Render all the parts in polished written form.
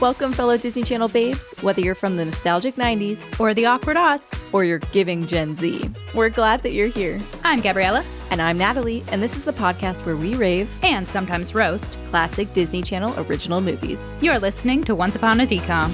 Welcome, fellow Disney Channel babes, whether you're from the nostalgic 90s or the awkward aughts, or you're giving Gen Z. We're glad that you're here. I'm Gabriella. And I'm Natalie, and this is the podcast where we rave and sometimes roast classic Disney Channel original movies. You're listening to Once Upon a DCOM.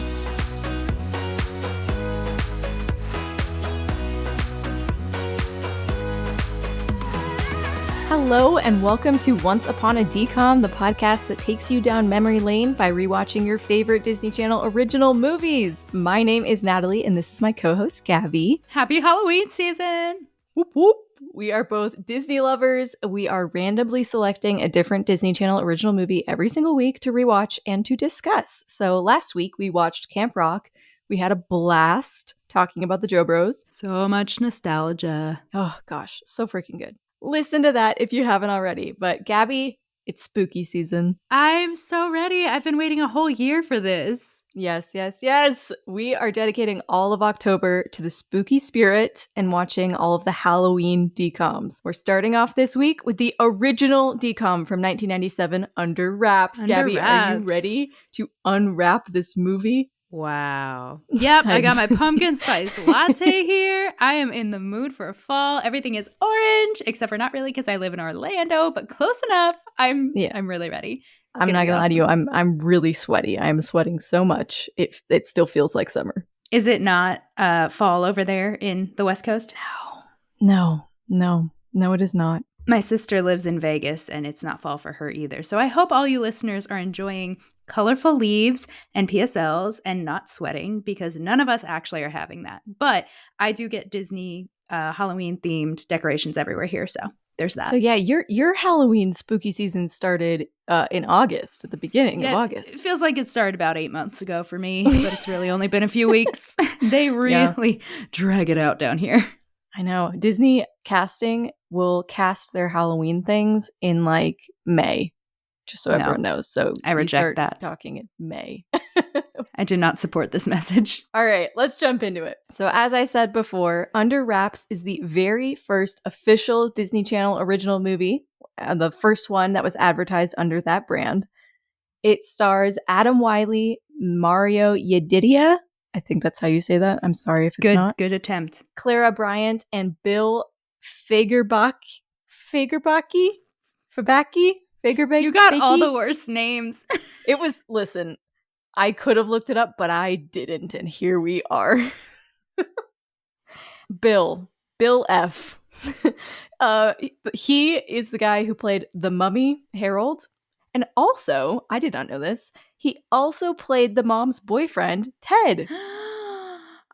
Hello and welcome to Once Upon a DCOM, the podcast that takes you down memory lane by rewatching your favorite Disney Channel original movies. My name is Natalie and this is my co-host Gabby. Happy Halloween season! Whoop whoop! We are both Disney lovers. We are randomly selecting a different Disney Channel original movie every single week to rewatch and to discuss. So last week we watched Camp Rock. We had a blast talking about the Joe Bros. So much nostalgia. Oh gosh, so freaking good. Listen to that if you haven't already. But Gabby, it's spooky season. I'm so ready. I've been waiting a whole year for this. Yes. We are dedicating all of October to the spooky spirit and watching all of the Halloween DCOMs. We're starting off this week with the original DCOM from 1997, Under Wraps. Gabby, are you ready to unwrap this movie? Wow. Yep, I got my pumpkin spice latte here. I am in the mood for fall. Everything is orange, except for not really because I live in Orlando, but close enough. I'm really ready. I'm not gonna lie to you. I'm really sweaty. I'm sweating so much. It still feels like summer. Is it not fall over there in the West Coast? No, it is not. My sister lives in Vegas and it's not fall for her either. So I hope all you listeners are enjoying colorful leaves and PSLs and not sweating, because none of us actually are having that. But I do get Disney Halloween themed decorations everywhere here. So there's that. So yeah, your Halloween spooky season started in August, at the beginning of August. It feels like it started about 8 months ago for me, but it's really only been a few weeks. They really drag it out down here. I know. Disney casting will cast their Halloween things in like May. Just so everyone knows. So I reject that. Talking in May. I do not support this message. All right, let's jump into it. So as I said before, Under Wraps is the very first official Disney Channel original movie, the first one that was advertised under that brand. It stars Adam Wiley, Mario Yedidia. I think that's how you say that. I'm sorry if it's not. Good attempt. Clara Bryant and Bill Fagerbakke. You got all the worst names. It was, listen, I could have looked it up, but I didn't, and here we are. Bill F. He is the guy who played the mummy, Harold. And also, I did not know this, he also played the mom's boyfriend, Ted.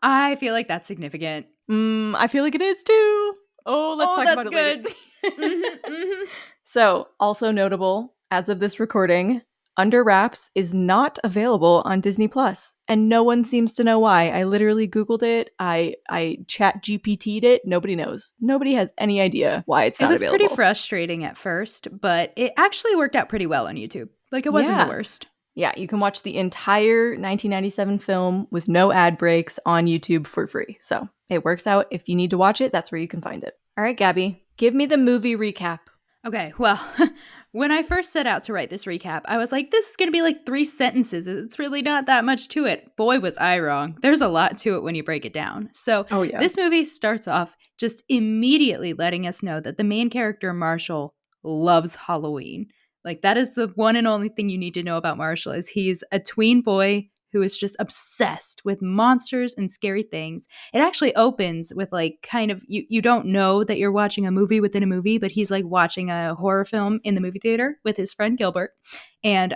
I feel like that's significant. I feel like it is too. Oh, let's talk about it later. So, also notable, as of this recording, Under Wraps is not available on Disney Plus, and no one seems to know why. I literally Googled it. I chat GPT'd it. Nobody knows. Nobody has any idea why it's not available. It was pretty frustrating at first, but it actually worked out pretty well on YouTube. Like, it wasn't the worst. Yeah, you can watch the entire 1997 film with no ad breaks on YouTube for free. So, it works out. If you need to watch it, that's where you can find it. All right, Gabby, give me the movie recap. Okay, well, when I first set out to write this recap, I was like, this is going to be like 3 sentences. It's really not that much to it. Boy, was I wrong. There's a lot to it when you break it down. So This movie starts off just immediately letting us know that the main character, Marshall, loves Halloween. Like, that is the one and only thing you need to know about Marshall, is he's a tween boy who is just obsessed with monsters and scary things. It actually opens with like kind of, you don't know that you're watching a movie within a movie, but he's like watching a horror film in the movie theater with his friend Gilbert. And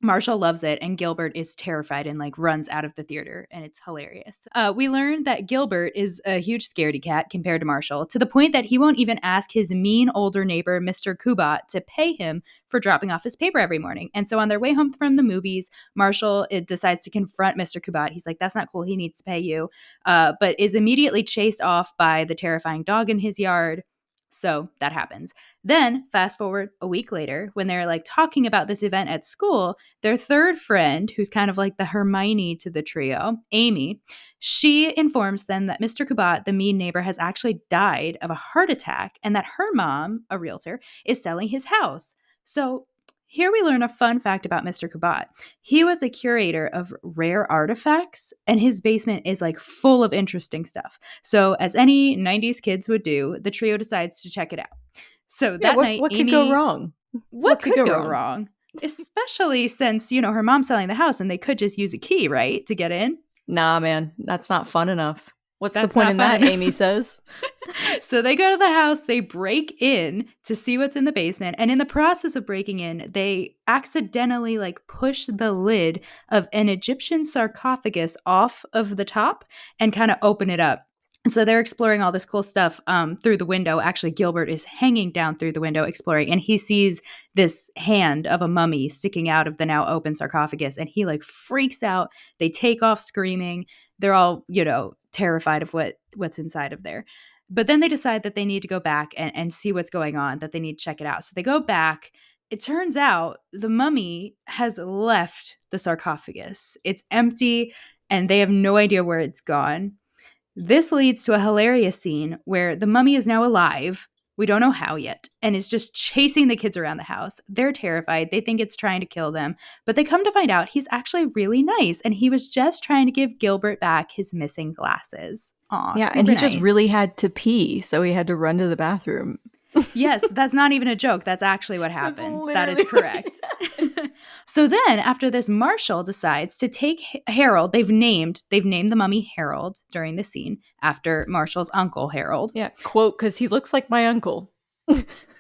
Marshall loves it, and Gilbert is terrified and like runs out of the theater, and it's hilarious. We learned that Gilbert is a huge scaredy cat compared to Marshall, to the point that he won't even ask his mean older neighbor, Mr. Kubat, to pay him for dropping off his paper every morning. And so on their way home from the movies, Marshall decides to confront Mr. Kubat. He's like, that's not cool. He needs to pay you. But is immediately chased off by the terrifying dog in his yard. So that happens. Then fast forward a week later, when they're like talking about this event at school, their third friend, who's kind of like the Hermione to the trio, Amy, she informs them that Mr. Kubat, the mean neighbor, has actually died of a heart attack, and that her mom, a realtor, is selling his house. So Here we learn a fun fact about Mr. Kubat. He was a curator of rare artifacts, and his basement is like full of interesting stuff. So, as any 90s kids would do, the trio decides to check it out. So that night, what Amy, could go wrong? What could go wrong? Especially since, her mom's selling the house and they could just use a key, right, to get in? Nah, man, that's not fun enough. What's the point in that, Amy says? So they go to the house, they break in to see what's in the basement, and in the process of breaking in, they accidentally push the lid of an Egyptian sarcophagus off of the top and kind of open it up. And so they're exploring all this cool stuff through the window. Actually, Gilbert is hanging down through the window exploring, and he sees this hand of a mummy sticking out of the now open sarcophagus, and he freaks out. They take off screaming. They're all, terrified of what's inside of there. But then they decide that they need to go back and see what's going on, that they need to check it out. So they go back. It turns out the mummy has left the sarcophagus. It's empty, and they have no idea where it's gone. This leads to a hilarious scene where the mummy is now alive. We don't know how yet, and is just chasing the kids around the house. They're terrified. They think it's trying to kill them, but they come to find out he's actually really nice, and he was just trying to give Gilbert back his missing glasses. Aw, yeah, and he just really had to pee, so he had to run to the bathroom. Yes, that's not even a joke. That's actually what happened. That is correct. So then, after this, Marshall decides to take Harold. They've named the mummy Harold during the scene after Marshall's uncle, Harold. Yeah, quote, because he looks like my uncle.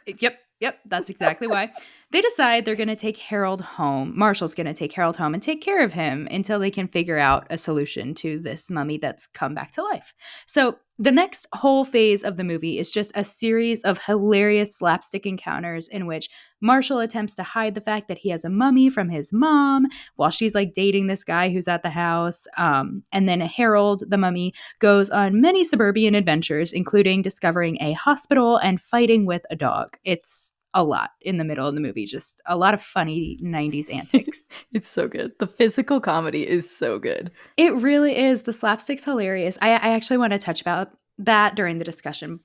Yep, that's exactly why. They decide they're going to take Harold home. Marshall's going to take Harold home and take care of him until they can figure out a solution to this mummy that's come back to life. So the next whole phase of the movie is just a series of hilarious slapstick encounters in which Marshall attempts to hide the fact that he has a mummy from his mom while she's dating this guy who's at the house. And then Harold, the mummy, goes on many suburban adventures, including discovering a hospital and fighting with a dog. It's a lot in the middle of the movie, just a lot of funny 90s antics. It's so good. The physical comedy is so good. It really is. The slapstick's hilarious. I actually want to touch about that during the discussion.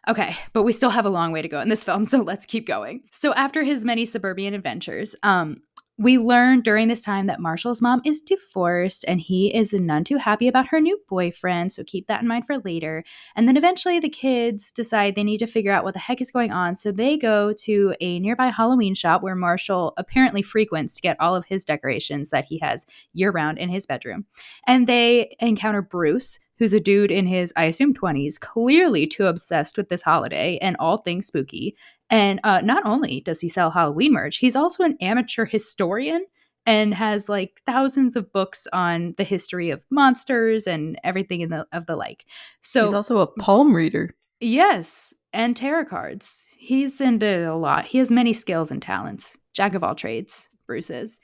Okay, but we still have a long way to go in this film, so let's keep going. So after his many suburban adventures, we learn during this time that Marshall's mom is divorced and he is none too happy about her new boyfriend, so keep that in mind for later. And then eventually the kids decide they need to figure out what the heck is going on, so they go to a nearby Halloween shop where Marshall apparently frequents to get all of his decorations that he has year-round in his bedroom. And they encounter Bruce, who's a dude in his, I assume, 20s, clearly too obsessed with this holiday and all things spooky. And not only does he sell Halloween merch, he's also an amateur historian and has thousands of books on the history of monsters and everything of the like. So he's also a palm reader. Yes, and tarot cards. He's into a lot. He has many skills and talents. Jack of all trades, Bruce is.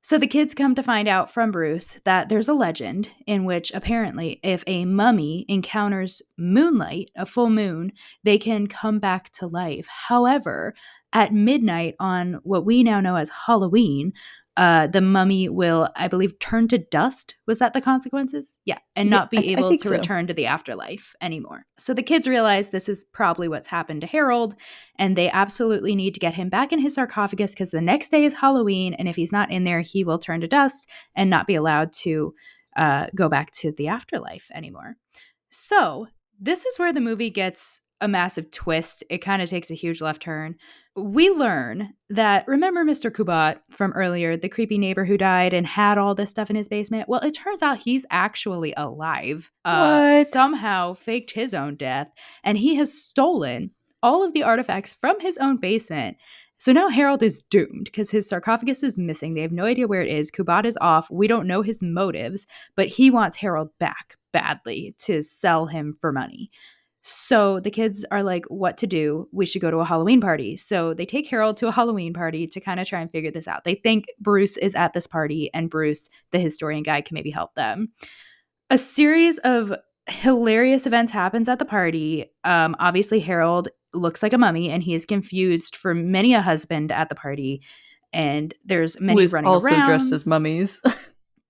So the kids come to find out from Bruce that there's a legend in which apparently if a mummy encounters moonlight, a full moon, they can come back to life. However, at midnight on what we now know as Halloween, the mummy will, I believe, turn to dust. Was that the consequences? Yeah, and not be able to return to the afterlife anymore. So the kids realize this is probably what's happened to Harold, and they absolutely need to get him back in his sarcophagus because the next day is Halloween, and if he's not in there, he will turn to dust and not be allowed to go back to the afterlife anymore. So this is where the movie gets a massive twist. It kind of takes a huge left turn. We learn that, remember Mr. Kubat from earlier, the creepy neighbor who died and had all this stuff in his basement? Well, it turns out he's actually alive. Somehow faked his own death, and he has stolen all of the artifacts from his own basement. So now Harold is doomed because his sarcophagus is missing. They have no idea where it is. Kubat is off. We don't know his motives, but he wants Harold back badly to sell him for money. So the kids are like, what to do? We should go to a Halloween party. So they take Harold to a Halloween party to kind of try and figure this out. They think Bruce is at this party and Bruce, the historian guy, can maybe help them. A series of hilarious events happens at the party. Obviously, Harold looks like a mummy and he is confused for many a husband at the party. And there's many running around. Also dressed as mummies.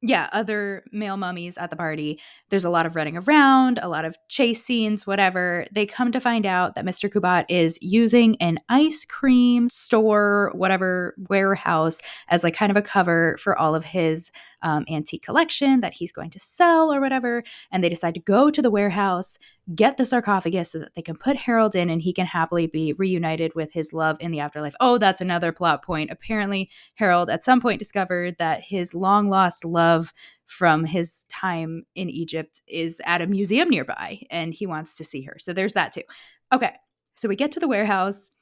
Yeah, other male mummies at the party. There's a lot of running around, a lot of chase scenes, whatever. They come to find out that Mr. Kubat is using an ice cream store, whatever, warehouse as like kind of a cover for all of his antique collection that he's going to sell or whatever. And they decide to go to the warehouse, get the sarcophagus so that they can put Harold in and he can happily be reunited with his love in the afterlife. Oh, that's another plot point. Apparently, Harold at some point discovered that his long lost love from his time in Egypt is at a museum nearby and he wants to see her. So there's that too. Okay, so we get to the warehouse.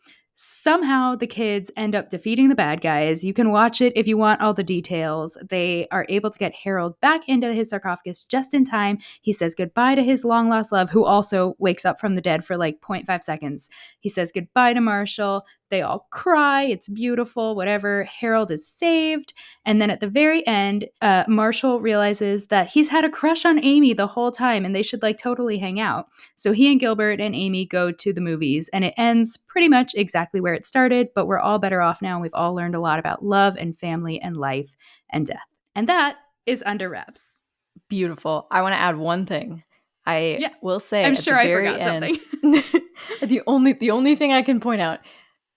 Somehow the kids end up defeating the bad guys. You can watch it if you want all the details. They are able to get Harold back into his sarcophagus just in time. He says goodbye to his long lost love, who also wakes up from the dead for like 0.5 seconds. He says goodbye to Marshall. They all cry. It's beautiful, whatever. Harold is saved. And then at the very end, Marshall realizes that he's had a crush on Amy the whole time and they should like totally hang out. So he and Gilbert and Amy go to the movies and it ends pretty much exactly where it started, but we're all better off now. We've all learned a lot about love and family and life and death. And that is Under Wraps. Beautiful. I want to add one thing. I will say, I'm sure I forgot something. the only thing I can point out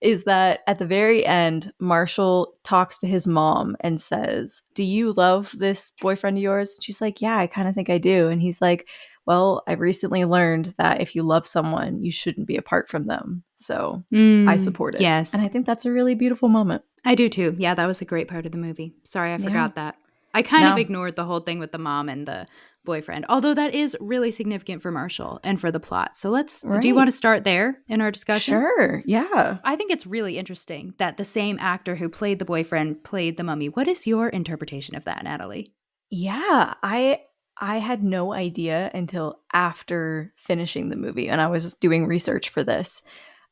is that at the very end, Marshall talks to his mom and says, "Do you love this boyfriend of yours?" She's like, "Yeah, I kind of think I do." And he's like, "Well, I've recently learned that if you love someone, you shouldn't be apart from them. So I support it." Yes. And I think that's a really beautiful moment. I do too. Yeah, that was a great part of the movie. Sorry, I forgot that. I kind of ignored the whole thing with the mom and the boyfriend, although that is really significant for Marshall and for the plot. So do you want to start there in our discussion? Sure, yeah. I think it's really interesting that the same actor who played the boyfriend played the mummy. What is your interpretation of that, Natalie? Yeah, I had no idea until after finishing the movie and I was doing research for this.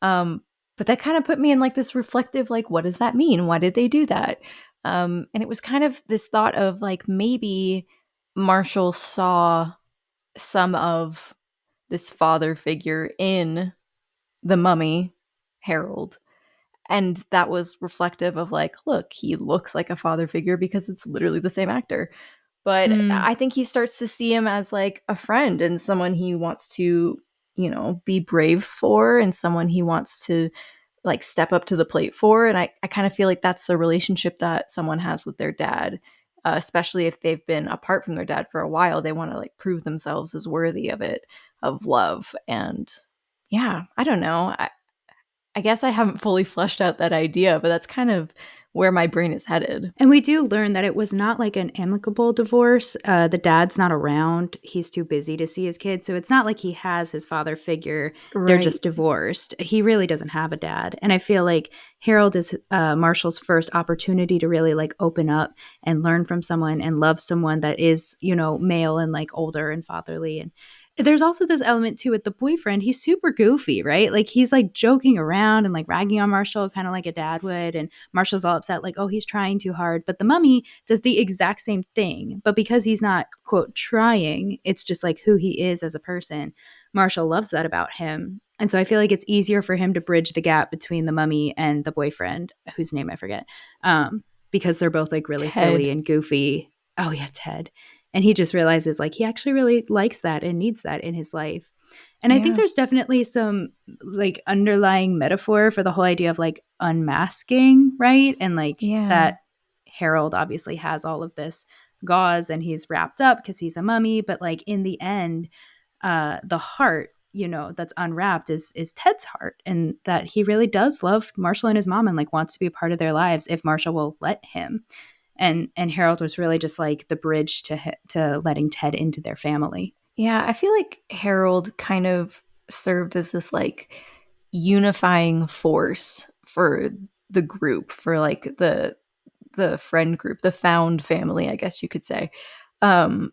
But that kind of put me in like this reflective, like, what does that mean? Why did they do that? And it was kind of this thought of like, maybe Marshall saw some of this father figure in the mummy, Harold. And that was reflective of like, look, he looks like a father figure because it's literally the same actor. But I think he starts to see him as like a friend and someone he wants to, be brave for and someone he wants to like step up to the plate for. And I kind of feel like that's the relationship that someone has with their dad, especially if they've been apart from their dad for a while. They want to like prove themselves as worthy of it, of love. And yeah, I don't know. I guess I haven't fully fleshed out that idea, but that's kind of where my brain is headed. And we do learn that it was not like an amicable divorce. The dad's not around. He's too busy to see his kids. So it's not like he has his father figure. Right. They're just divorced. He really doesn't have a dad. And I feel like Harold is Marshall's first opportunity to really like open up and learn from someone and love someone that is, male and like older and fatherly. And there's also this element too with the boyfriend. He's super goofy, right? Like he's like joking around and like ragging on Marshall, kind of like a dad would. And Marshall's all upset, like, oh, he's trying too hard. But the mummy does the exact same thing. But because he's not, quote, trying, it's just like who he is as a person. Marshall loves that about him. And so I feel like it's easier for him to bridge the gap between the mummy and the boyfriend, whose name I forget, because they're both like really silly and goofy. Oh, yeah, Ted. And he just realizes like he actually really likes that and needs that in his life. And I think there's definitely some like underlying metaphor for the whole idea of like unmasking, right? And like that Harold obviously has all of this gauze and he's wrapped up because he's a mummy. But like in the end, the heart, that's unwrapped is Ted's heart. And that he really does love Marshall and his mom and like wants to be a part of their lives if Marshall will let him. And Harold was really just like the bridge to letting Ted into their family. Yeah, I feel like Harold kind of served as this like unifying force for the group, for like the friend group, the found family, I guess you could say, and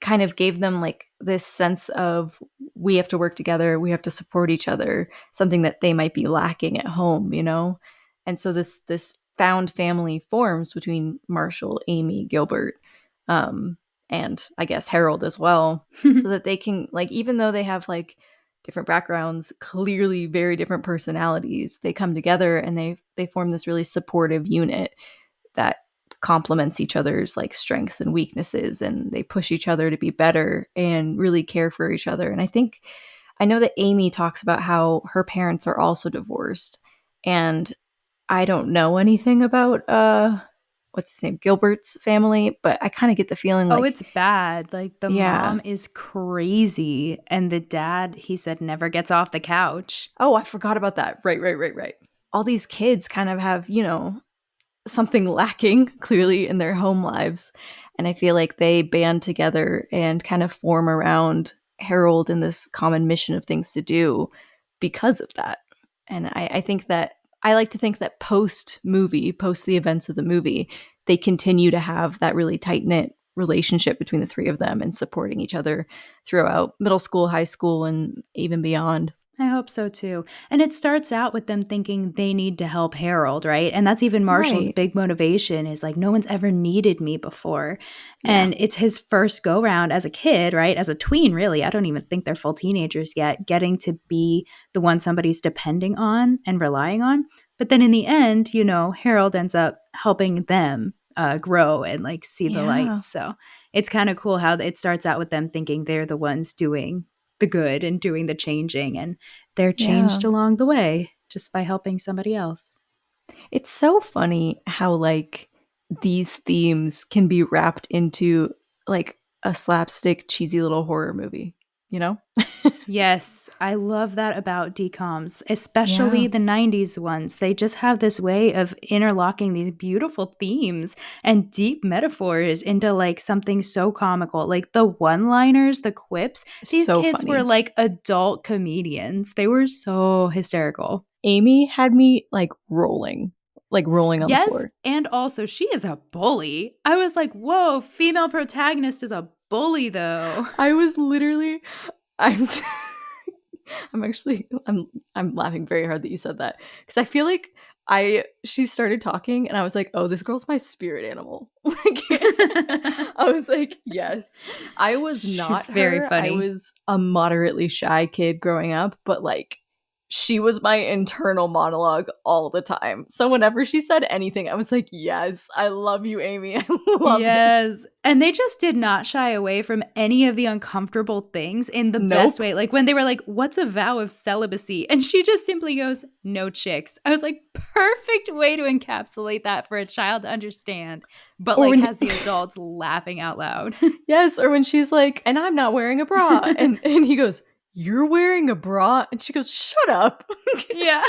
kind of gave them like this sense of we have to work together, we have to support each other, something that they might be lacking at home, And so this found family forms between Marshall, Amy, Gilbert, and I guess Harold as well, so that they can like, even though they have like different backgrounds, clearly very different personalities, they come together and they form this really supportive unit that complements each other's like strengths and weaknesses, and they push each other to be better and really care for each other. And I know that Amy talks about how her parents are also divorced, and I don't know anything about what's his name, Gilbert's family, but I kind of get the feeling like, oh, it's bad. Like the mom is crazy, and the dad, he said, never gets off the couch. Oh, I forgot about that. Right. All these kids kind of have, something lacking clearly in their home lives, and I feel like they band together and kind of form around Harold in this common mission of things to do because of that. And I think that I like to think that post the events of the movie, they continue to have that really tight knit relationship between the three of them and supporting each other throughout middle school, high school, and even beyond. I hope so too. And it starts out with them thinking they need to help Harold, right? And that's even Marshall's big motivation, is like, no one's ever needed me before. Yeah. And it's his first go round as a kid, right? As a tween, really. I don't even think they're full teenagers yet, getting to be the one somebody's depending on and relying on. But then in the end, Harold ends up helping them grow and like see the light. So it's kind of cool how it starts out with them thinking they're the ones doing the good and doing the changing, and they're changed along the way just by helping somebody else. It's so funny how like these themes can be wrapped into like a slapstick cheesy little horror movie, Yes, I love that about DCOMs, especially the 90s ones. They just have this way of interlocking these beautiful themes and deep metaphors into like something so comical. Like the one-liners, the quips, these so kids funny. Were like adult comedians. They were so hysterical. Amy had me like rolling on the floor. Yes, and also she is a bully. I was like, whoa, female protagonist is a bully though. I was literally I'm laughing very hard that you said that, because I feel like she started talking and I was like, oh, this girl's my spirit animal. I was like, yes. I was not She's very funny. I was a moderately shy kid growing up, but like she was my internal monologue all the time. So whenever she said anything, I was like, yes, I love you, Amy. I love it. And they just did not shy away from any of the uncomfortable things in the best way. Like when they were like, what's a vow of celibacy? And she just simply goes, no chicks. I was like, perfect way to encapsulate that for a child to understand. But like has the adults laughing out loud. Yes, or when she's like, and I'm not wearing a bra. And he goes, you're wearing a bra? And she goes, shut up. Yeah.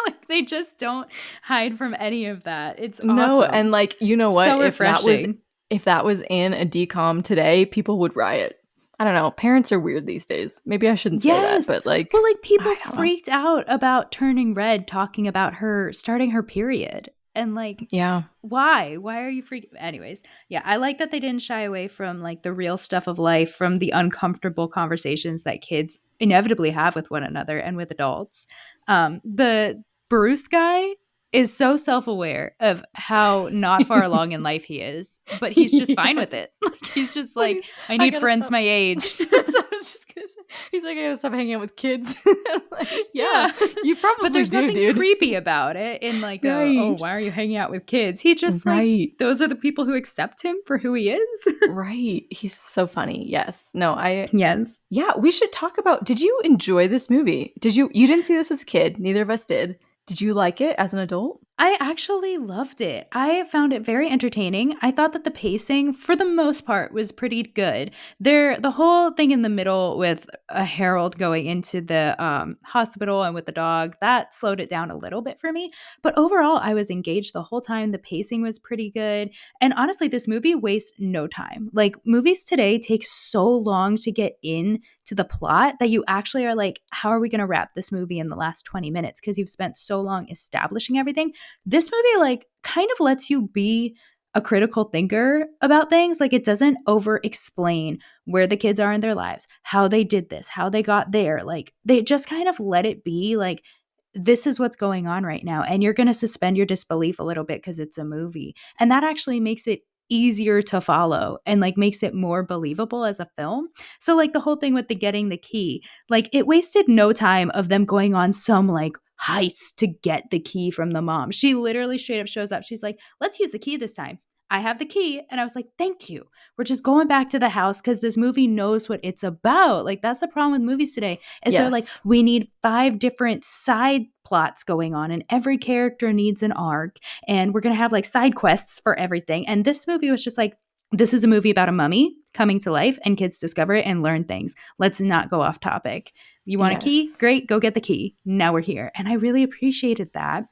Like they just don't hide from any of that. It's awesome. No, and like, you know what? So refreshing. If that was in a DCOM today, people would riot. I don't know. Parents are weird these days. Maybe I shouldn't say that, but like, well, like people freaked out about turning red, talking about her starting her period. And like, why are you freaking? Anyways, I like that they didn't shy away from like the real stuff of life, from the uncomfortable conversations that kids inevitably have with one another and with adults. The Bruce guy is so self-aware of how not far along in life he is, but he's just fine with it. Like he's just like, I need friends my age. He's like, I gotta stop hanging out with kids. Like, you probably but there's nothing creepy about it in like, why are you hanging out with kids? He just like, those are the people who accept him for who he is. Right. He's so funny. Yes. No, Yes. Yeah, we should talk about, did you enjoy this movie? You didn't see this as a kid. Neither of us did. Did you like it as an adult? I actually loved it. I found it very entertaining. I thought that the pacing, for the most part, was pretty good. The whole thing in the middle with Harold going into the hospital and with the dog, that slowed it down a little bit for me. But overall, I was engaged the whole time. The pacing was pretty good. And honestly, this movie wastes no time. Like, movies today take so long to get in to the plot that you actually are like, how are we going to wrap this movie in the last 20 minutes? Because you've spent so long establishing everything. This movie like kind of lets you be a critical thinker about things. Like it doesn't over explain where the kids are in their lives, how they did this, how they got there. Like they just kind of let it be like, this is what's going on right now. And you're going to suspend your disbelief a little bit because it's a movie. And that actually makes it easier to follow and like makes it more believable as a film. So like the whole thing with the getting the key, like it wasted no time of them going on some like heist to get the key from the mom. She literally straight up shows up. She's like, let's use the key this time. I have the key. And I was like, thank you. We're just going back to the house because this movie knows what it's about. Like, that's the problem with movies today is they're like, we need 5 different side plots going on and every character needs an arc and we're going to have like side quests for everything. And this movie was just like, this is a movie about a mummy coming to life and kids discover it and learn things. Let's not go off topic. You want a key? Great. Go get the key. Now we're here. And I really appreciated that.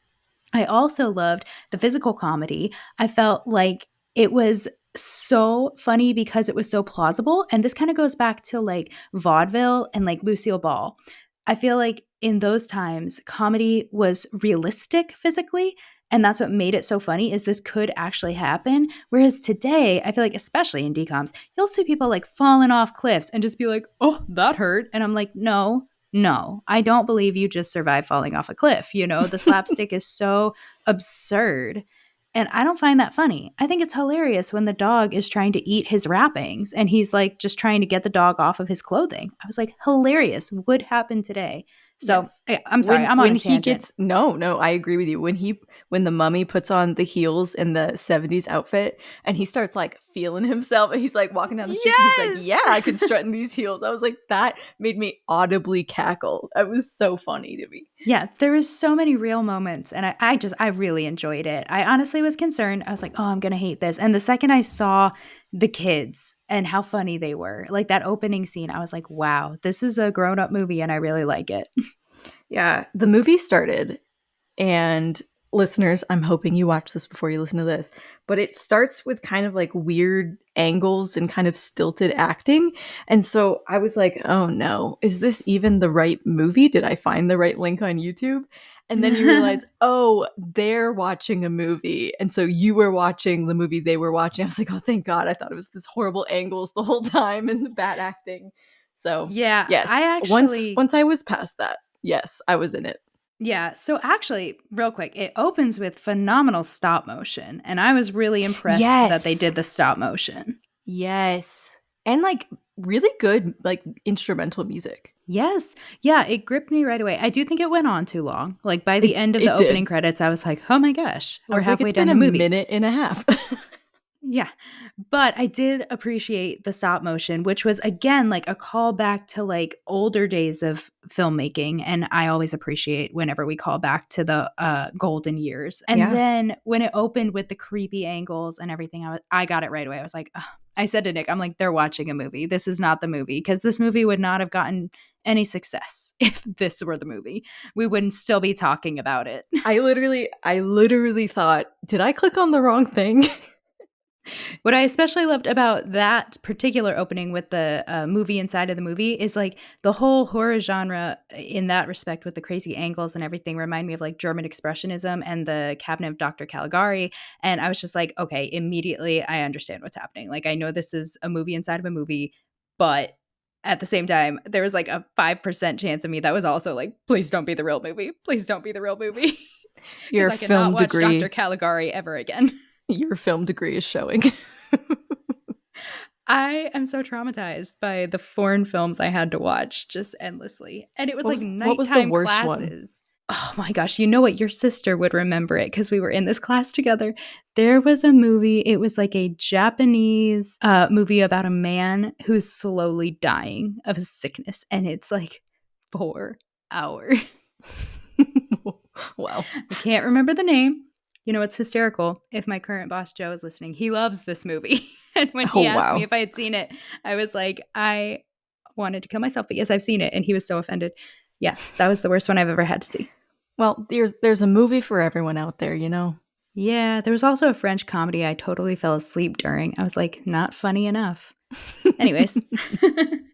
I also loved the physical comedy. I felt like it was so funny because it was so plausible. And this kind of goes back to like vaudeville and like Lucille Ball. I feel like in those times, comedy was realistic physically. And that's what made it so funny is this could actually happen. Whereas today, I feel like, especially in DCOMs, you'll see people like falling off cliffs and just be like, oh, that hurt. And I'm like, no, I don't believe you just survived falling off a cliff. You know, the slapstick is so absurd. And I don't find that funny. I think it's hilarious when the dog is trying to eat his wrappings and he's like just trying to get the dog off of his clothing. I was like, hilarious. Would happen today. So I'm sorry, I'm on a tangent. No, I agree with you. When the mummy puts on the heels in the 70s outfit and he starts like feeling himself and he's like walking down the street and he's like, yeah, I can strut in these heels. I was like, that made me audibly cackle. It was so funny to me. Yeah, there was so many real moments and I really enjoyed it. I honestly was concerned. I was like, oh, I'm going to hate this. And the second I saw the kids and how funny they were, like that opening scene, I was like, wow, this is a grown-up movie and I really like it. Yeah, the movie started, and listeners, I'm hoping you watch this before you listen to this, but it starts with kind of like weird angles and kind of stilted acting. And so I was like, oh no, is this even the right movie? Did I find the right link on YouTube? And then you realize, oh, they're watching a movie. And so you were watching the movie they were watching. I was like, oh, thank God. I thought it was this horrible angles the whole time and the bad acting. So yeah, yes, I actually once I was past that, yes, I was in it. Yeah, so actually, real quick, it opens with phenomenal stop motion. And I was really impressed that they did the stop motion. Yes. And like really good like instrumental music. Yes. Yeah, it gripped me right away. I do think it went on too long. Like by the end of the opening credits, I was like, oh my gosh, we're halfway down the movie. It's been a minute and a half. Yeah. But I did appreciate the stop motion, which was again like a callback to like older days of filmmaking. And I always appreciate whenever we call back to the golden years. And then when it opened with the creepy angles and everything, I got it right away. I was like, oh. I said to Nick, I'm like, they're watching a movie. This is not the movie, because this movie would not have gotten any success if this were the movie. We wouldn't still be talking about it. I literally thought, did I click on the wrong thing? What I especially loved about that particular opening with the movie inside of the movie is like the whole horror genre in that respect with the crazy angles and everything remind me of like German Expressionism and the Cabinet of Dr. Caligari. And I was just like, okay, immediately I understand what's happening. Like I know this is a movie inside of a movie, but at the same time, there was like a 5% chance of me that was also like, please don't be the real movie. Please don't be the real movie. Your I film cannot watch degree. Dr. Caligari ever again. Your film degree is showing. I am so traumatized by the foreign films I had to watch just endlessly. And it was like nighttime classes. One? Oh my gosh. You know what? Your sister would remember it because we were in this class together. There was a movie. It was like a Japanese movie about a man who's slowly dying of a sickness. And it's like 4 hours. Wow. I can't remember the name. You know, it's hysterical. If my current boss, Joe, is listening, he loves this movie. And when he asked me if I had seen it, I was like, I wanted to kill myself, but yes, I've seen it. And he was so offended. Yeah, that was the worst one I've ever had to see. Well, there's a movie for everyone out there, you know? Yeah, there was also a French comedy I totally fell asleep during. I was like, not funny enough. Anyways.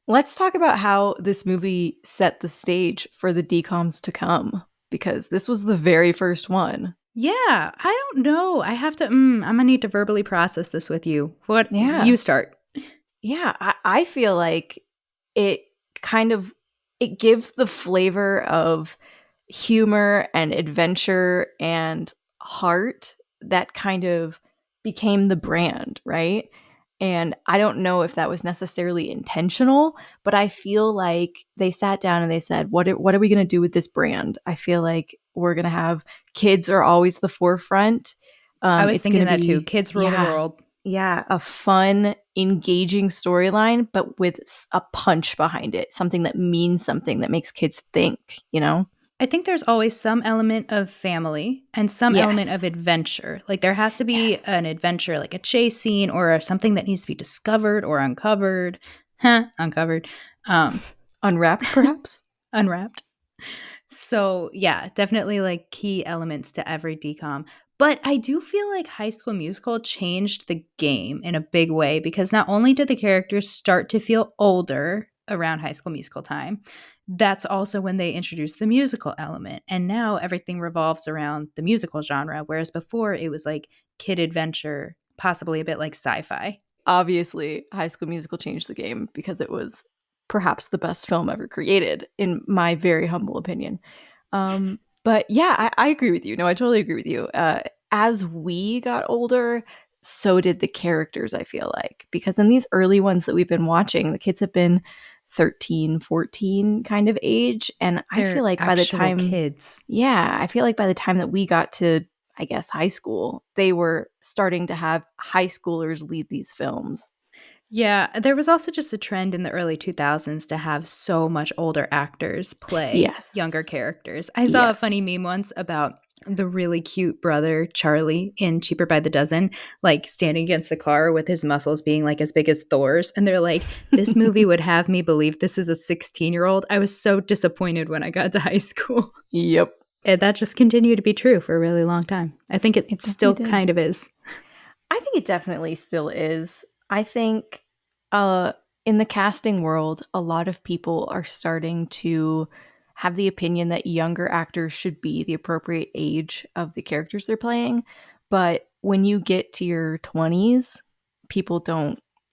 Let's talk about how this movie set the stage for the DCOMs to come, because this was the very first one. Yeah, I don't know. I have to, I'm going to need to verbally process this with you. You start. Yeah, I feel like it gives the flavor of humor and adventure and heart that kind of became the brand, right? And I don't know if that was necessarily intentional, but I feel like they sat down and they said, what are we going to do with this brand? I feel like we're going to have kids are always the forefront. I was thinking that too. Kids rule the world. Yeah, a fun, engaging storyline, but with a punch behind it. Something that means something, that makes kids think, you know? I think there's always some element of family and some element of adventure. Like there has to be an adventure, like a chase scene or something that needs to be discovered or uncovered. Uncovered. Unwrapped, perhaps? Unwrapped. So yeah, definitely like key elements to every DCOM. But I do feel like High School Musical changed the game in a big way because not only did the characters start to feel older around High School Musical time, that's also when they introduced the musical element. And now everything revolves around the musical genre, whereas before it was like kid adventure, possibly a bit like sci-fi. Obviously, High School Musical changed the game because it was perhaps the best film ever created, in my very humble opinion. But yeah, I agree with you. No, I totally agree with you. As we got older, so did the characters, I feel like. Because in these early ones that we've been watching, the kids have been 13, 14 kind of age. And I feel like by the time kids. Yeah, I feel like by the time that we got to, I guess, high school, they were starting to have high schoolers lead these films. Yeah, there was also just a trend in the early 2000s to have so much older actors play younger characters. I saw a funny meme once about the really cute brother, Charlie, in Cheaper by the Dozen, like standing against the car with his muscles being like as big as Thor's. And they're like, this movie would have me believe this is a 16-year-old. I was so disappointed when I got to high school. Yep. And that just continued to be true for a really long time. I think it still kind of is. I think it definitely still is. I think in the casting world, a lot of people are starting to have the opinion that younger actors should be the appropriate age of the characters they're playing. But when you get to your 20s,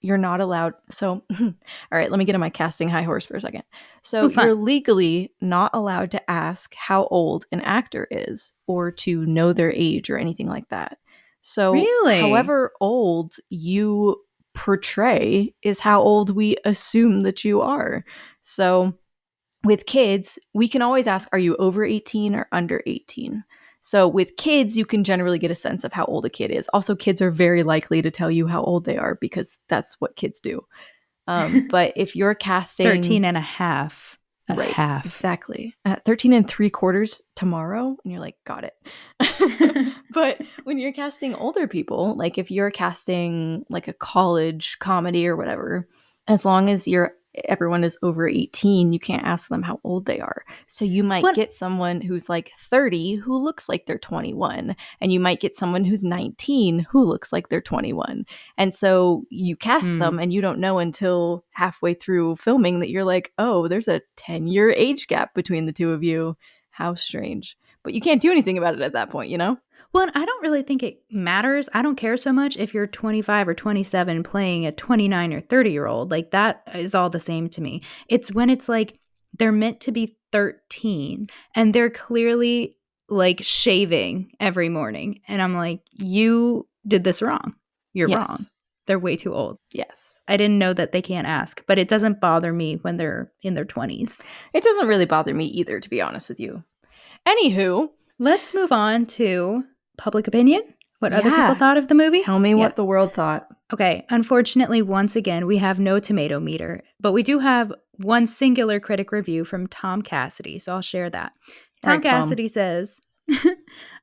you're not allowed. So, all right, let me get on my casting high horse for a second. So you're legally not allowed to ask how old an actor is or to know their age or anything like that. So however old you portray is how old we assume that you are. So with kids, we can always ask, are you over 18 or under 18? So with kids, you can generally get a sense of how old a kid is. Also, kids are very likely to tell you how old they are because that's what kids do. But if you're casting 13 and a half. Right, half. Exactly. 13 and 3/4 tomorrow. And you're like, got it. But when you're casting older people, like if you're casting like a college comedy or whatever, as long as everyone is over 18, you can't ask them how old they are. So you might get someone who's like 30 who looks like they're 21, and you might get someone who's 19 who looks like they're 21. And so you cast them and you don't know until halfway through filming that you're like, oh, there's a 10-year age gap between the two of you. How strange. But you can't do anything about it at that point, you know? Well, I don't really think it matters. I don't care so much if you're 25 or 27 playing a 29 or 30-year-old. Like, that is all the same to me. It's when it's like they're meant to be 13 and they're clearly like shaving every morning. And I'm like, you did this wrong. You're wrong. They're way too old. Yes. I didn't know that they can't ask, but it doesn't bother me when they're in their 20s. It doesn't really bother me either, to be honest with you. Anywho, let's move on to public opinion. What other people thought of the movie? Tell me what the world thought. Okay. Unfortunately, once again, we have no tomato meter, but we do have one singular critic review from Tom Cassidy, so I'll share that. Tom Cassidy says,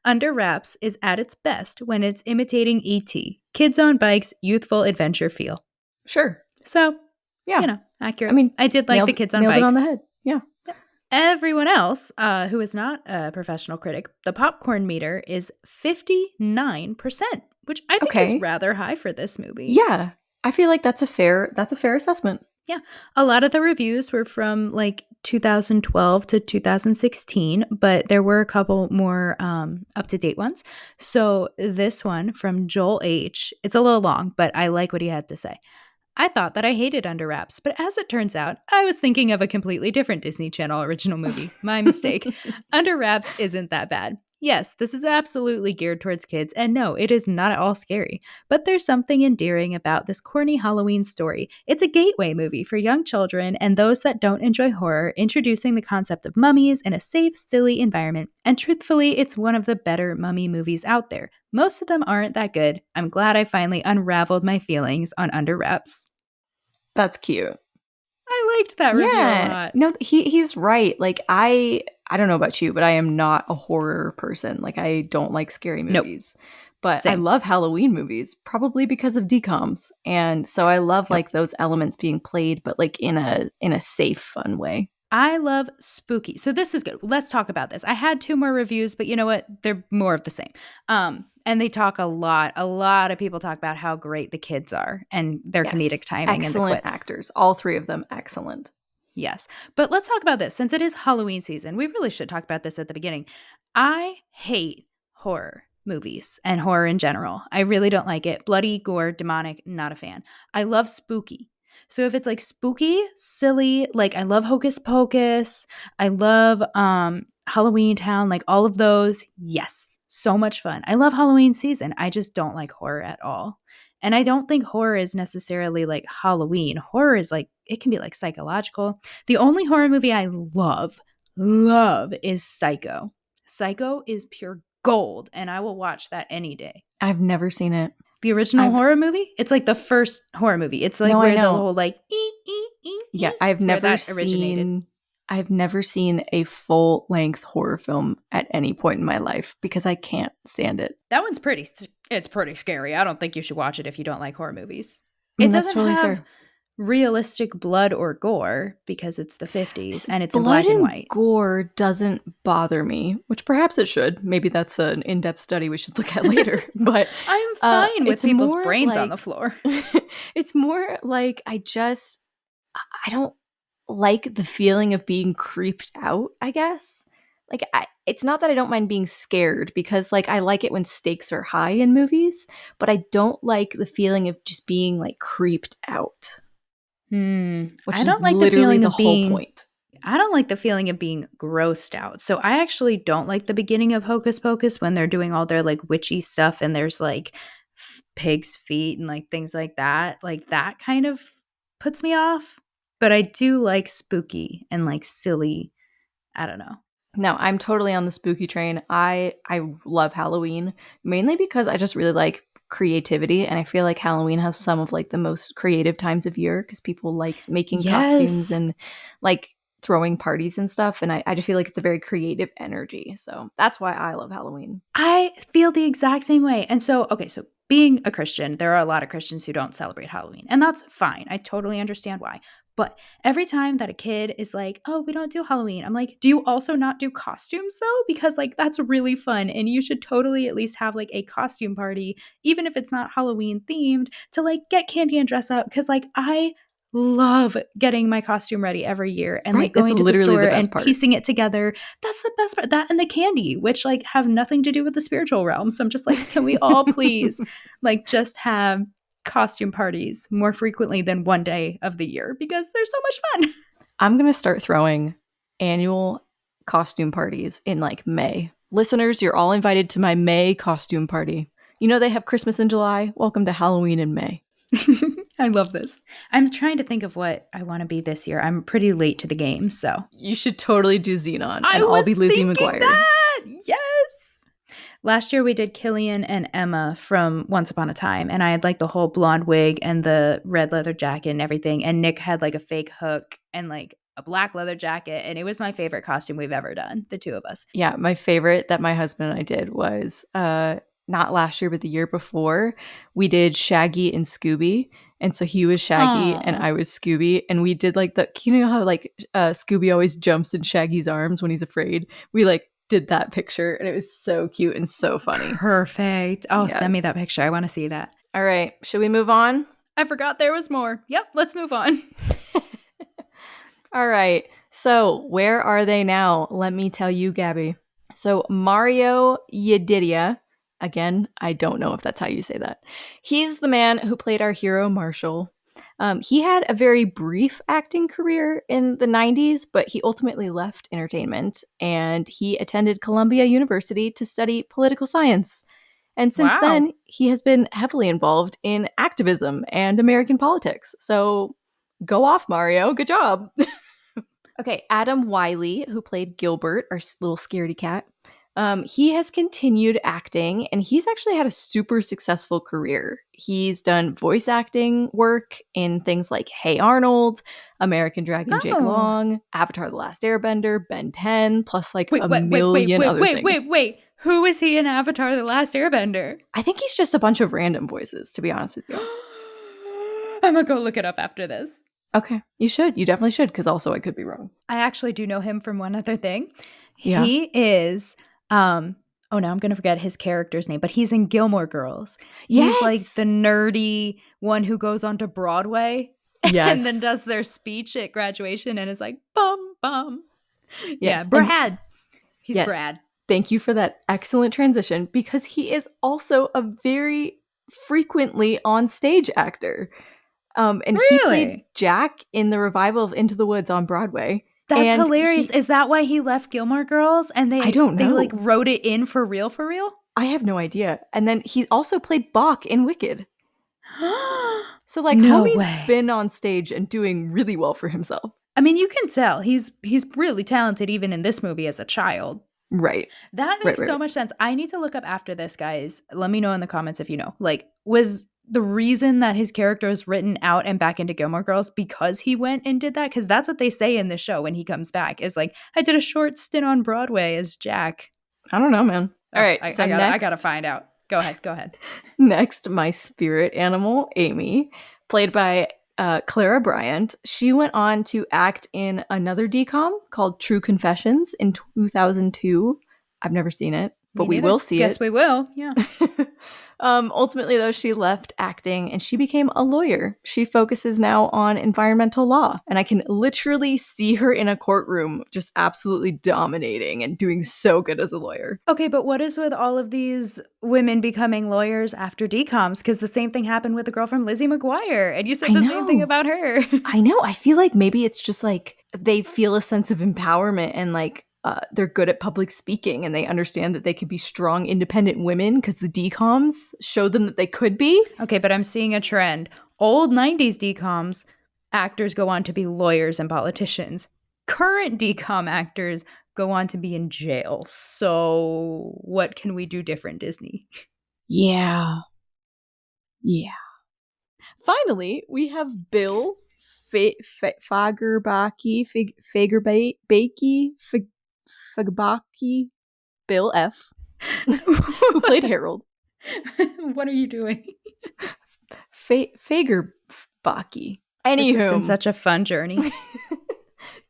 Under Wraps is at its best when it's imitating E.T. Kids on bikes, youthful adventure feel. Sure. So, accurate. I mean, I did like the kids on bikes. Nailed it on the head. Yeah. Everyone else who is not a professional critic, the popcorn meter is 59%, which I think is rather high for this movie. Yeah. I feel like that's a fair assessment. Yeah. A lot of the reviews were from like 2012 to 2016, but there were a couple more up-to-date ones. So this one from Joel H., it's a little long, but I like what he had to say. I thought that I hated Under Wraps, but as it turns out, I was thinking of a completely different Disney Channel original movie. My mistake. Under Wraps isn't that bad. Yes, this is absolutely geared towards kids, and no, it is not at all scary. But there's something endearing about this corny Halloween story. It's a gateway movie for young children and those that don't enjoy horror, introducing the concept of mummies in a safe, silly environment. And truthfully, it's one of the better mummy movies out there. Most of them aren't that good. I'm glad I finally unraveled my feelings on Under Wraps. That's cute. I liked that review a lot. No, he's right. Like, I don't know about you, but I am not a horror person. Like, I don't like scary movies. Nope. But same. I love Halloween movies, probably because of DCOMs. And so I love like those elements being played, but like in a safe, fun way. I love spooky. So this is good. Let's talk about this. I had 2 more reviews, but you know what? They're more of the same. And they talk a lot of people talk about how great the kids are and their comedic timing and the quips. Excellent actors. All 3 of them excellent. Yes. But let's talk about this. Since it is Halloween season, we really should talk about this at the beginning. I hate horror movies and horror in general. I really don't like it. Bloody, gore, demonic, not a fan. I love spooky. So if it's like spooky, silly, like I love Hocus Pocus, I love Halloween Town, like all of those, yes, so much fun. I love Halloween season. I just don't like horror at all. And I don't think horror is necessarily like Halloween. Horror is like, it can be like psychological. The only horror movie I love is Psycho. Psycho is pure gold, and I will watch that any day. I've never seen it. The original horror movie? It's like the first horror movie. It's like where the whole like Yeah, I've never seen a full-length horror film at any point in my life because I can't stand it. That one's pretty scary. I don't think you should watch it if you don't like horror movies. It doesn't have fair. Realistic blood or gore because it's the 50s and it's in black and white. Gore doesn't bother me, which perhaps it should. Maybe that's an in-depth study we should look at later. But I'm fine with people's brains on the floor. It's more like I don't like the feeling of being creeped out, I guess. Like it's not that I don't mind being scared because like I like it when stakes are high in movies, but I don't like the feeling of just being like creeped out. Which I don't like the feeling of being whole point. I don't like the feeling of being grossed out. So I actually don't like the beginning of Hocus Pocus when they're doing all their like witchy stuff and there's like pig's feet and like things like that. Like that kind of puts me off. But I do like spooky and like silly. I don't know. No, I'm totally on the spooky train. I love Halloween mainly because I just really like creativity, and I feel like Halloween has some of like the most creative times of year because people like making costumes and like throwing parties and stuff, and I just feel like it's a very creative energy, so that's why I love Halloween. I feel the exact same way. And so being a Christian, there are a lot of Christians who don't celebrate Halloween, and that's fine. I totally understand why. But every time that a kid is like, oh, we don't do Halloween, I'm like, do you also not do costumes though? Because like that's really fun. And you should totally at least have like a costume party, even if it's not Halloween themed, to like get candy and dress up. Because like I love getting my costume ready every year and like going to the store and piecing it together. That's the best part. That and the candy, which like have nothing to do with the spiritual realm. So I'm just like, can we all please like just have costume parties more frequently than one day of the year because they're so much fun. I'm going to start throwing annual costume parties in like May. Listeners, you're all invited to my May costume party. You know they have Christmas in July. Welcome to Halloween in May. I love this. I'm trying to think of what I want to be this year. I'm pretty late to the game, so. You should totally do Xenon and I'll be Lizzie McGuire. That! Yes! Last year we did Killian and Emma from Once Upon a Time, and I had like the whole blonde wig and the red leather jacket and everything, and Nick had like a fake hook and like a black leather jacket, and it was my favorite costume we've ever done, the two of us. Yeah, my favorite that my husband and I did was not last year but the year before. We did Shaggy and Scooby, and so he was Shaggy and I was Scooby, and we did like you know how like Scooby always jumps in Shaggy's arms when he's afraid? We like did that picture, and it was so cute and so funny. Perfect. Oh, yes. Send me that picture. I want to see that. All right. Should we move on? I forgot there was more. Yep. Let's move on. All right. So where are they now? Let me tell you, Gabby. So Mario Yedidia, again, I don't know if that's how you say that. He's the man who played our hero, Marshall. He had a very brief acting career in the 90s, but he ultimately left entertainment and he attended Columbia University to study political science. And since then, he has been heavily involved in activism and American politics. So go off, Mario. Good job. Okay, Adam Wiley, who played Gilbert, our little scaredy cat, he has continued acting and he's actually had a super successful career. He's done voice acting work in things like Hey Arnold, American Dragon Jake Long, Avatar The Last Airbender, Ben 10, plus like a million other things. Wait. Who is he in Avatar The Last Airbender? I think he's just a bunch of random voices, to be honest with you. I'm going to go look it up after this. Okay, you should. You definitely should, because also I could be wrong. I actually do know him from one other thing. Yeah. He is, now I'm going to forget his character's name, but he's in Gilmore Girls. Yes! He's like the nerdy one who goes onto Broadway and then does their speech at graduation and is like, bum, bum. Yes. Yeah, Brad. He's Brad. Thank you for that excellent transition, because he is also a very frequently on stage actor. And he played Jack in the revival of Into the Woods on Broadway. That's hilarious. Is that why he left Gilmore Girls? And I don't know. They like wrote it in for real? I have no idea. And then he also played Bach in Wicked. So like homie's been on stage and doing really well for himself. I mean, you can tell he's really talented even in this movie as a child. Right. That makes so much sense. I need to look up after this, guys. Let me know in the comments if you know. Like, was the reason that his character is written out and back into Gilmore Girls because he went and did that? Because that's what they say in the show when he comes back, is like, I did a short stint on Broadway as Jack. I don't know, man. All right. I gotta find out. Go ahead. Next, my spirit animal, Amy, played by Clara Bryant. She went on to act in another DCOM called True Confessions in 2002. I've never seen it, but we will see it. Guess we will, yeah. Ultimately, though, she left acting and she became a lawyer. She focuses now on environmental law, and I can literally see her in a courtroom just absolutely dominating and doing so good as a lawyer. Okay, but what is with all of these women becoming lawyers after DCOMs? Because the same thing happened with the girl from Lizzie McGuire, and you said the same thing about her. I know. I feel like maybe it's just like they feel a sense of empowerment and like they're good at public speaking and they understand that they could be strong, independent women because the DCOMs showed them that they could be. Okay, but I'm seeing a trend. Old 90s DCOMs, actors go on to be lawyers and politicians. Current DCOM actors go on to be in jail. So what can we do different, Disney? Yeah. Finally, we have Bill Fagerbaki, Bill F, who played Harold. What are you doing? Fagerbaki. Anywho. This has been such a fun journey.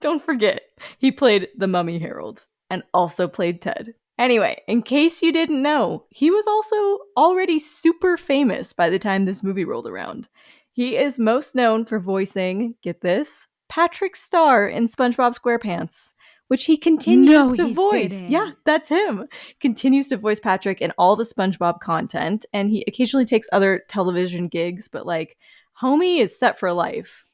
Don't forget, he played the mummy Harold and also played Ted. Anyway, in case you didn't know, he was also already super famous by the time this movie rolled around. He is most known for voicing, get this, Patrick Star in SpongeBob SquarePants, which he continues to voice. Didn't. Yeah, that's him. Continues to voice Patrick in all the SpongeBob content, and he occasionally takes other television gigs, but like, homie is set for life.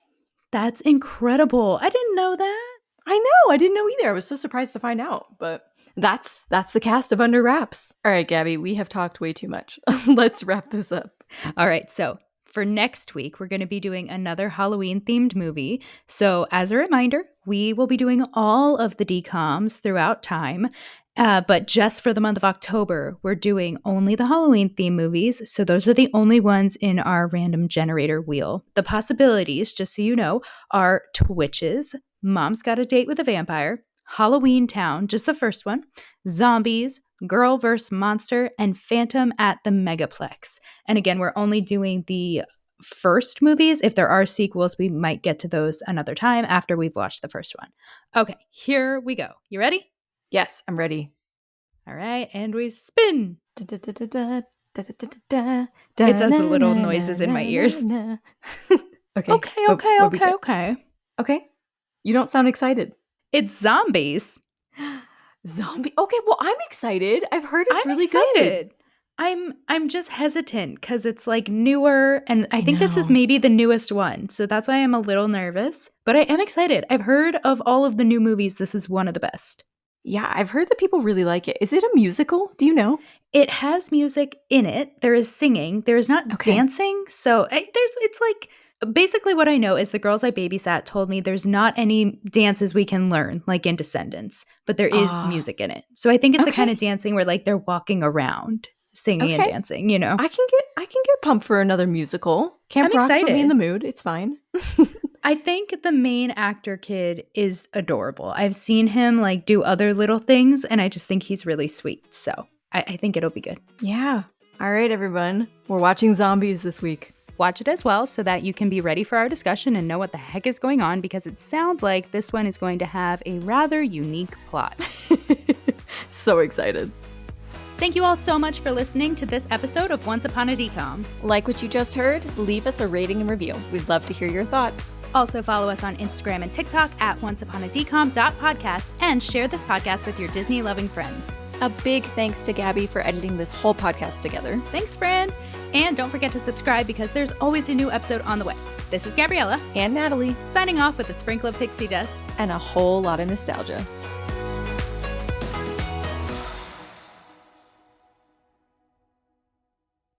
That's incredible. I didn't know that. I know. I didn't know either. I was so surprised to find out, but that's the cast of Under Wraps. All right, Gabby, we have talked way too much. Let's wrap this up. All right, so for next week, we're going to be doing another Halloween-themed movie. So as a reminder, we will be doing all of the DCOMs throughout time. But just for the month of October, we're doing only the Halloween-themed movies. So those are the only ones in our random generator wheel. The possibilities, just so you know, are Twitches, Mom's Got a Date with a Vampire, Halloween Town, just the first one, Zombies, Girl vs. Monster, and Phantom at the Megaplex. And again, we're only doing the first movies. If there are sequels, we might get to those another time after we've watched the first one. Okay, here we go. You ready? Yes, I'm ready. All right, and we spin. It does the little noises in my ears. Okay. Okay. You don't sound excited. It's Zombies. Zombie. Okay, well, I'm excited. I've heard it's really excited. good. I'm just hesitant because it's like newer, and I think this is maybe the newest one. So that's why I'm a little nervous, but I am excited. I've heard of all of the new movies. This is one of the best. Yeah, I've heard that people really like it. Is it a musical? Do you know? It has music in it. There is singing. There is not dancing. So it's like basically what I know is the girls I babysat told me there's not any dances we can learn like in Descendants, but there is music in it. So I think it's the kind of dancing where like they're walking around singing and dancing, you know. I can get pumped for another musical. Camp Rock put me in the mood. It's fine. I think the main actor kid is adorable. I've seen him like do other little things, and I just think he's really sweet. So I think it'll be good. Yeah. All right, everyone. We're watching Zombies this week. Watch it as well so that you can be ready for our discussion and know what the heck is going on, because it sounds like this one is going to have a rather unique plot. So excited. Thank you all so much for listening to this episode of Once Upon a DCOM. Like what you just heard? Leave us a rating and review. We'd love to hear your thoughts. Also follow us on Instagram and TikTok at onceuponadecom.podcast and share this podcast with your Disney-loving friends. A big thanks to Gabby for editing this whole podcast together. Thanks, friend. And don't forget to subscribe because there's always a new episode on the way. This is Gabriella. And Natalie. Signing off with a sprinkle of pixie dust. And a whole lot of nostalgia.